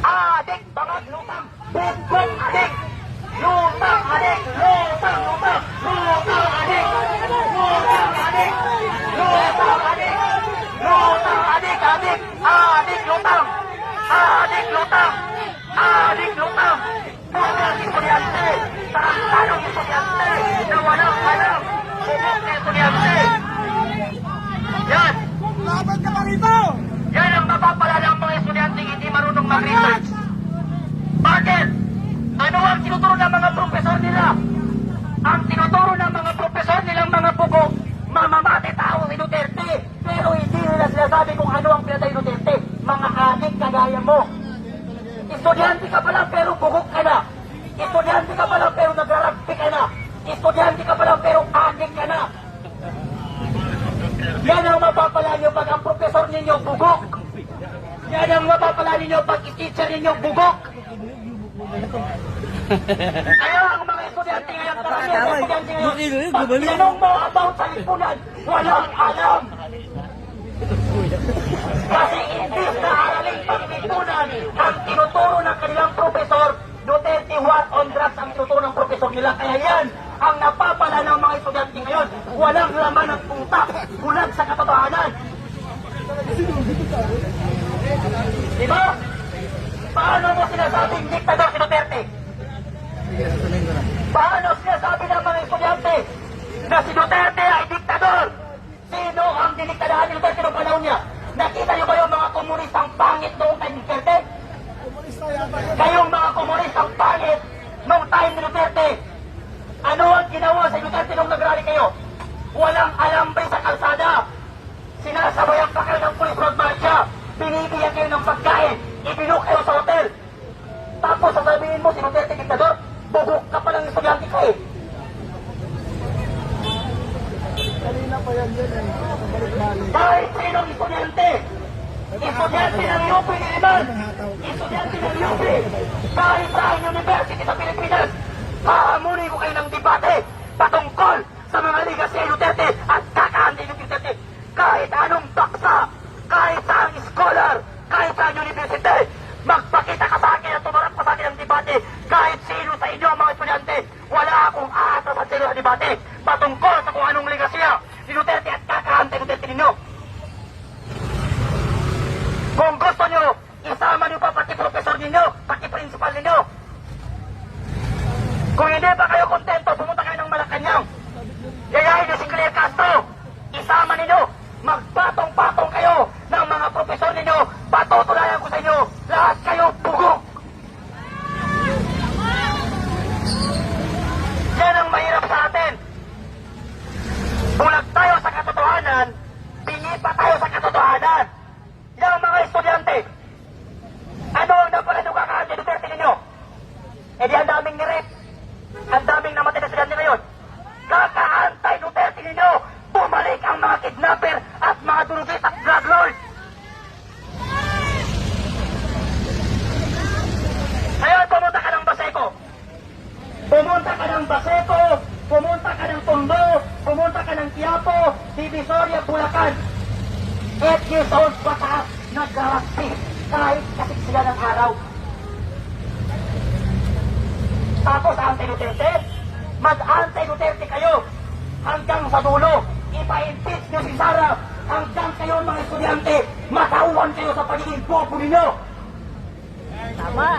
Adik, bangag, lutang, bugbog, adik. Lutang, adik, lutang, lutang, lutang, adik. Lutang, adik, lutang, adik. Lutang, adik, adik, adik, lutang. Adik, lutang, adik, lutang. Mga estudyante, tarangkanong estudyante, na walang alam. Bumog na estudyante. Yan. Laban ka pa rito! Yan ang mapapala ng mga estudyante hindi marunong mag-research. Bakit? Ano ang tinuturo ng mga profesor nila? Ang tinuturo ng mga profesor nilang mga buko, mamamate tao si Duterte. Pero hindi nila sinasabi kung ano ang pinatay Duterte. Mga adik kagaya mo. Estudyante ka pa lang pero bugok ka na. Estudyante ka pa lang pero nagraragpi ka na. Estudyante ka pa lang pero adik ka na. Yan ang mapapala nyo pag ang profesor ninyo bugok. Yan ang mapapala ninyo pag teacher ninyo bugok. Kaya ang mga estudyante ngayon, pag tinanong mo about sa lipunan, walang alam. Kasi imbis na araling paglipunan ang tinuturo ng kanilang profesor, Duterte war on drugs ang tinuturo ng profesor nila. Kaya yan ang napapala ng mga estudyante ngayon. Walang laman ng utak, bulag sa katotohanan. Diba? Paano mo sinasabing diktador si Duterte? Paano sinasabi ng mga estudyante na si Duterte ay diktador? Sino ang diniktadahan ni Duterte noong panahon niya? Nakita niyo ba yung mga komunistang pangit noong kay Duterte? Kayong mga komunistang pangit noong time ni Duterte, ano ang ginawa sa Duterte nung nagrally kayo? Walang alambre sa kalsada. Sinasabayan pa kayo ng police road marcha. Binibigyan kayo ng pagkain. Ibinuk kayo sa hotel. Tapos sasabihin mo si Duterte diktador, bubuk ka pa ng estudyante ka eh. Kanina pa yan dyan eh. Balik-balik. Kahit sinong estudyante, estudyante ng UP ni Iman, estudyante ng UP, kahit saan university sa Pilipinas, hahamunin ko kayo ng debate patungkol sa mga legacy ni Duterte at kakaantin ng Duterte. Kahit anong baksa, kahit saan scholar, kahit saan university, magpakita ka sa akin at tumarap ka sa akin ng debate. Kahit sino sa inyo mga estudyante, wala akong aasas at sino sa debate patungkol sa kung anong legasya ni Duterte at kakaantin ng Duterte ninyo. Kung gusto nyo, isama nyo pa pati profesor ninyo, pati principal ninyo. Kung hindi pa kayo kontento, pumunta kayo ng Malacanang. Yayain nyo si Claire Castro. Isama ninyo, magpatong-patong kayo ng mga profesor ninyo. Patutunayan ko sa inyo, lahat kayo bugok. Yan ang mahirap sa atin. Bulag tayo sa katotohanan, bingi pa tayo sa katotohanan. Yung mga estudyante, ano ang napalito kakaanti Duterte ninyo? E di ang daming nirip, ang daming namatay na estudyante ngayon. Kakaantay Duterte ninyo, bumalik ang mga kidnapper at mga durugit at drug lords. Ngayon, pumunta ka ng Baseco. Pumunta ka ng Baseco, pumunta ka ng Tondo, pumunta ka ng Quiapo, Divisoria, Bulacan. 8 years old pataas, nag-rugby kahit kasik sila ng araw. Tapos anti-Duterte, mag-anti-Duterte kayo hanggang sa dulo. Ipa-impeach nyo si Sara hanggang kayo mga estudyante, matauhan kayo sa pagiging popo ninyo. Tama.